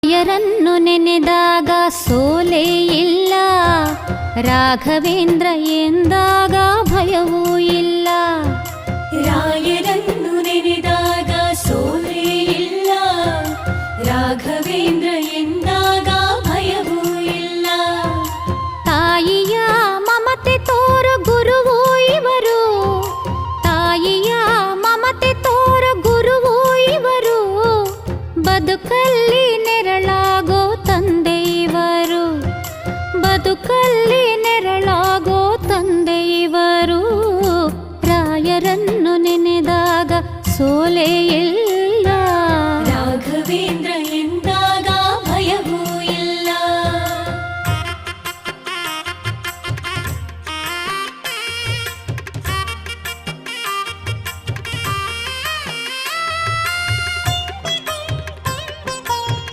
ರಾಯರನ್ನು ನೆನೆದಾಗ ಸೋಲೇ ಇಲ್ಲ, ರಾಘವೇಂದ್ರ ಎಂದಾಗ ಭಯವೂ ಇಲ್ಲ. ರಾಯರನ್ನು ನೆನೆದಾಗ ಸೋಲೇ ಇಲ್ಲ, ರಾಘವೇಂದ್ರ ಎಂದಾಗ ಭಯವೂ ಇಲ್ಲ. ತಾಯಿಯ ಮಮತೆ ತೋರು ಗುರುವು ಇವರು, ತಾಯಿಯ ಮಮತೆ ತೋರು ಗುರುವು ಇವರು, ಬದುಕಲ್ಲಿ ನೆರಳಾಗೋ ತಂದೆ ಇವರು, ಬದುಕಲ್ಲಿ ನೆರಳಾಗೋ ತಂದೆ ಇವರು. ರಾಯರನ್ನು ನೆನೆದಾಗ ಸೋಲೇ